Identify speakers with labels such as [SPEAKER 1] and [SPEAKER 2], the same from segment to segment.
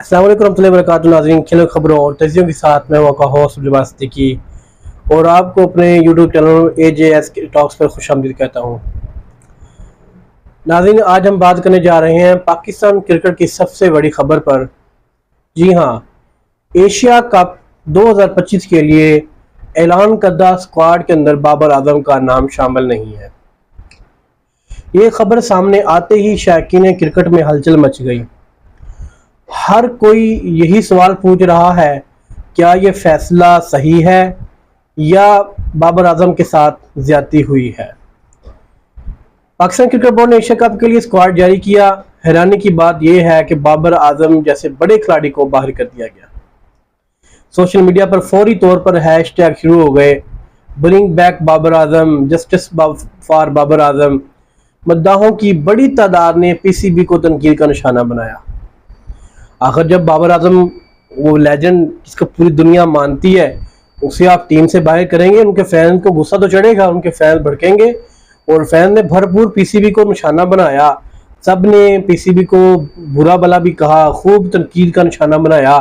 [SPEAKER 1] अस्सलाम वालेकुम रहमतुल्लाहि व बरकातुहू। नाज़रीन, खेलों खबरों और तजियों के साथ मैं आपका होस्ट अब्दुल सिद्दीकी और आपको अपने यूट्यूब चैनल AJS टॉक्स पर खुशामदीद कहता हूँ। नाज़रीन, आज हम बात करने जा रहे हैं पाकिस्तान क्रिकेट की सबसे बड़ी खबर पर। जी हाँ, एशिया कप 2025 के लिए ऐलान करदा स्क्वाड के अंदर बाबर आजम का नाम शामिल नहीं है। ये खबर सामने आते ही शायकीन क्रिकेट में हलचल मच गई। हर कोई यही सवाल पूछ रहा है, क्या ये फैसला सही है या बाबर आजम के साथ ज्यादती हुई है। पाकिस्तान क्रिकेट बोर्ड ने एशिया कप के लिए स्क्वाड जारी किया। हैरानी की बात यह है कि बाबर आजम जैसे बड़े खिलाड़ी को बाहर कर दिया गया। सोशल मीडिया पर फौरी तौर पर हैशटैग शुरू हो गए, bring back Babar Azam, justice for Babar Azam. मद्दाहों की बड़ी तादाद ने PCB को तनकीद का निशाना बनाया। आखिर जब बाबर आजम, वो लेजेंड जिसको पूरी दुनिया मानती है, उसे आप टीम से बाहर करेंगे, उनके फैन को गुस्सा तो चढ़ेगा, उनके फैन भड़केंगे। और फैन ने भरपूर PCB को निशाना बनाया। सब ने PCB को बुरा भला भी कहा, खूब तनकीद का निशाना बनाया।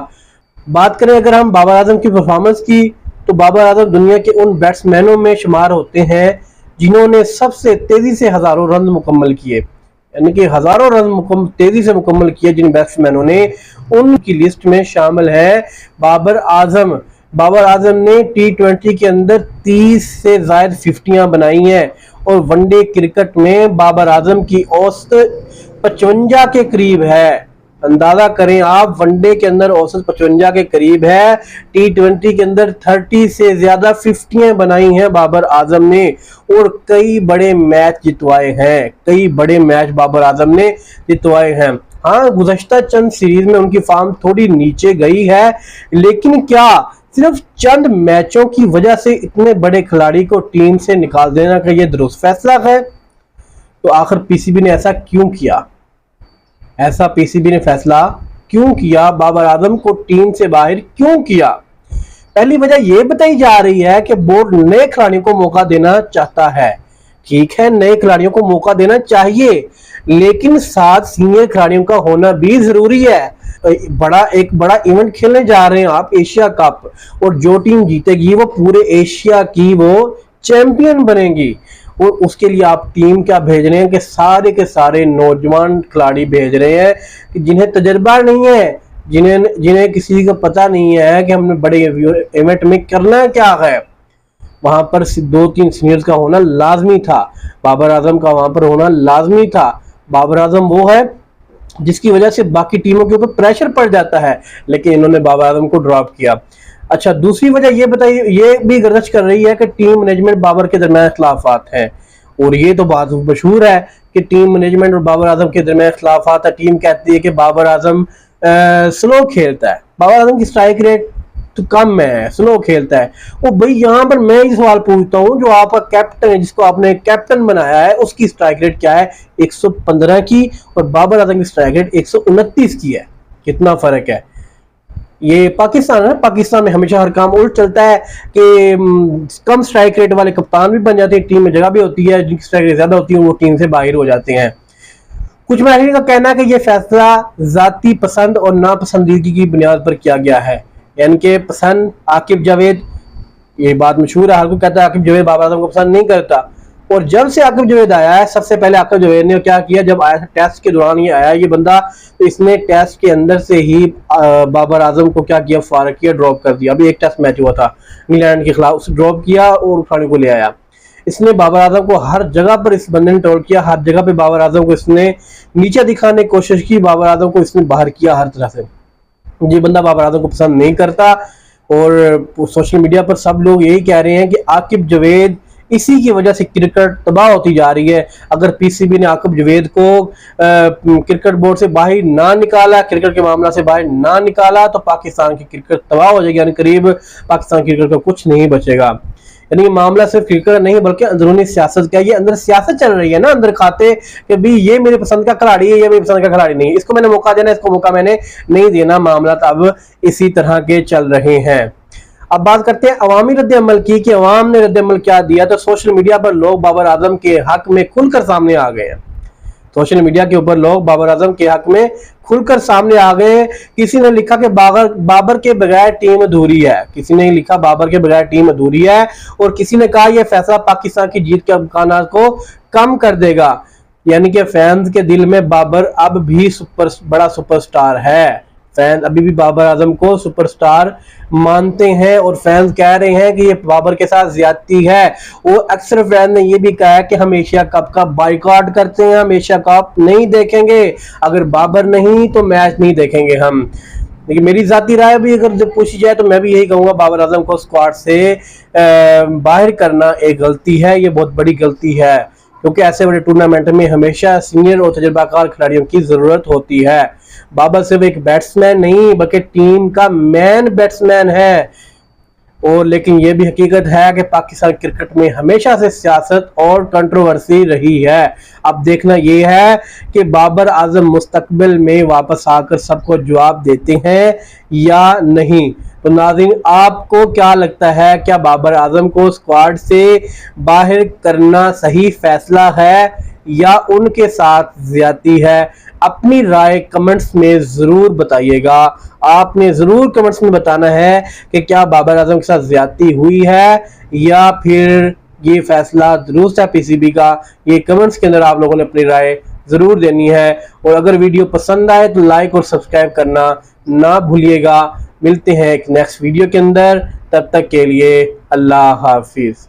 [SPEAKER 1] बात करें अगर हम बाबर आजम की परफॉर्मेंस की, तो बाबर आजम दुनिया के उन बैट्समैनों में शुमार होते हैं जिन्होंने सबसे तेजी से हजारों रन मुकम्मल किए, यानी कि हजारों रन तेजी से मुकम्मल किए जिन बैट्समैनों ने, उनकी लिस्ट में शामिल है बाबर आजम। बाबर आजम ने T20 के अंदर 30 से ज्यादा 50 बनाई हैं और वनडे क्रिकेट में बाबर आजम की औसत 55 के करीब है। अंदाजा करें आप, वनडे के अंदर औसत 55 के करीब है, T20 के अंदर 30 से ज्यादा 50 बनाई हैं बाबर आजम ने और कई बड़े मैच जितवाए हैं। कई बड़े मैच बाबर आजम ने जितवाए हैं। हाँ, गुज़श्ता चंद सीरीज में उनकी फॉर्म थोड़ी नीचे गई है, लेकिन क्या सिर्फ चंद मैचों की वजह से इतने बड़े खिलाड़ी को टीम से निकाल देना का यह दुरुस्त फैसला है? तो आखिर PCB ने ऐसा क्यों किया? ऐसा PCB ने फैसला क्यों किया? बाबर आजम को टीम से बाहर क्यों किया? पहली वजह यह बताई जा रही है कि बोर्ड नए खिलाड़ियों को मौका देना चाहता है। ठीक है, नए खिलाड़ियों को मौका देना चाहिए, लेकिन साथ सीनियर खिलाड़ियों का होना भी जरूरी है। एक बड़ा इवेंट खेलने जा रहे हैं आप, एशिया कप, और जो टीम जीतेगी वो पूरे एशिया की वो चैंपियन बनेगी। और उसके लिए आप टीम क्या भेज रहे हैं कि सारे के सारे नौजवान खिलाड़ी भेज रहे हैं कि जिन्हें तजर्बा नहीं है, जिन्हें किसी को पता नहीं है कि हमने बड़े इवेंट में करना क्या है। वहां पर 2-3 सीनियर्स का होना लाजमी था, बाबर आजम का वहां पर होना लाजमी था। बाबर आजम वो है जिसकी वजह से बाकी टीमों के ऊपर प्रेशर पड़ जाता है, लेकिन इन्होंने बाबर आजम को ड्रॉप किया। अच्छा, दूसरी वजह ये बताइए, ये भी गर्दिश कर रही है कि टीम मैनेजमेंट बाबर के दरमियान इख्तिलाफात हैं, और ये तो बात मशहूर है कि टीम मैनेजमेंट और बाबर आजम के दरमियान इख्तिलाफात है। टीम कहती है कि बाबर आजम स्लो खेलता है, बाबर आजम की स्ट्राइक रेट तो कम है, स्लो खेलता है। वो भाई, यहाँ पर मैं ये सवाल पूछता हूँ, जो आपका कैप्टन है, जिसको आपने कैप्टन बनाया है, उसकी स्ट्राइक रेट क्या है? 115 की, और बाबर आजम की स्ट्राइक रेट 129 की है। कितना फर्क है? ये पाकिस्तान है, पाकिस्तान में हमेशा हर काम उल्ट चलता है कि कम स्ट्राइक रेट वाले कप्तान भी बन जाते हैं, टीम में जगह भी होती है, जिनकी स्ट्राइक रेट ज्यादा होती है वो टीम से बाहर हो जाते हैं। कुछ मैनेजर का कहना है कि यह फैसला जाती पसंद और नापसंदीदगी की बुनियाद पर किया गया है, यानी कि पसंद आकिब जावेद, ये बात मशहूर है, हर कोई कहता है आकिब जावेद बाबर आजम को पसंद नहीं करता। और जब से आकिब जावेद आया है, सबसे पहले आकिब जावेद ने क्या किया, जब आया था टेस्ट के दौरान ये आया ये बंदा, तो इसने टेस्ट के अंदर से ही बाबर आजम को क्या किया, फारग किया, ड्रॉप कर दिया। अभी एक टेस्ट मैच हुआ था इंग्लैंड के खिलाफ, उसे ड्रॉप किया और उठाने को ले आया। इसने बाबर आजम को हर जगह पर, इस बंदे ने टोल किया, हर जगह पे बाबर आजम को इसने नीचे दिखाने की कोशिश की, बाबर आजम को इसने बाहर किया हर तरह से। ये बंदा बाबर आजम को पसंद नहीं करता और सोशल मीडिया पर सब लोग यही कह रहे हैं कि आकिब जावेद, इसी की वजह से क्रिकेट तबाह होती जा रही है। अगर PCB ने आकिब जावेद को क्रिकेट बोर्ड से बाहर ना निकाला, क्रिकेट के मामला से बाहर ना निकाला, तो पाकिस्तान की क्रिकेट तबाह हो जाएगी, यानी करीब पाकिस्तान क्रिकेट का कुछ नहीं बचेगा। यानी मामला सिर्फ क्रिकेट नहीं बल्कि अंदरूनी सियासत का, ये अंदर सियासत चल रही है ना, अंदर खाते कि भी ये मेरे पसंद का खिलाड़ी है, ये मेरी पसंद का खिलाड़ी नहीं, इसको मैंने मौका देना, इसको मौका मैंने नहीं देना। मामला अब इसी तरह के चल रहे हैं। अब बात करते हैं अवामी रद्द अमल की, कि अवाम ने रद्द अमल क्या दिया। तो सोशल मीडिया पर लोग बाबर आजम के हक में खुलकर सामने आ गए हैं। सोशल मीडिया के ऊपर लोग बाबर आजम के हक में खुलकर सामने आ गए। किसी ने लिखा कि बाबर के बगैर टीम अधूरी है, किसी ने लिखा बाबर के बगैर टीम अधूरी है, और किसी ने कहा यह फैसला पाकिस्तान की जीत के इम्कानात को कम कर देगा। यानी कि फैंस के दिल में बाबर अब भी बड़ा सुपरस्टार है। फैन अभी भी बाबर आजम को सुपरस्टार मानते हैं और फैंस कह रहे हैं कि ये बाबर के साथ ज्यादती है। वो अक्सर फैन ने ये भी कहा है कि हम एशिया कप का बाइकआउट करते हैं, हम एशिया कप नहीं देखेंगे, अगर बाबर नहीं तो मैच नहीं देखेंगे हम। लेकिन मेरी जाती राय भी अगर जब पूछी जाए तो मैं भी यही कहूंगा, बाबर आजम को स्क्वाड से बाहर करना एक गलती है, ये बहुत बड़ी गलती है, क्योंकि ऐसे बड़े टूर्नामेंट में हमेशा सीनियर और तजुर्बाकार खिलाड़ियों की जरूरत होती है। बाबर सिर्फ एक बैट्समैन नहीं बल्कि टीम का मैन बैट्समैन है। और लेकिन यह भी हकीकत है कि पाकिस्तान क्रिकेट में हमेशा से सियासत और कंट्रोवर्सी रही है। अब देखना यह है कि बाबर आजम मुस्तकबिल में वापस आकर सबको जवाब देते हैं या नहीं। तो नाज़रीन, आपको क्या लगता है, क्या बाबर आजम को स्क्वाड से बाहर करना सही फैसला है या उनके साथ ज्यादती है? अपनी राय कमेंट्स में जरूर बताइएगा। आपने जरूर कमेंट्स में बताना है कि क्या बाबर आजम के साथ ज्यादती हुई है या फिर ये फैसला दुरुस्त है पीसीबी का। ये कमेंट्स के अंदर आप लोगों ने अपनी राय जरूर देनी है। और अगर वीडियो पसंद आए तो लाइक और सब्सक्राइब करना ना भूलिएगा। मिलते हैं एक नेक्स्ट वीडियो के अंदर, तब तक के लिए अल्लाह हाफिज।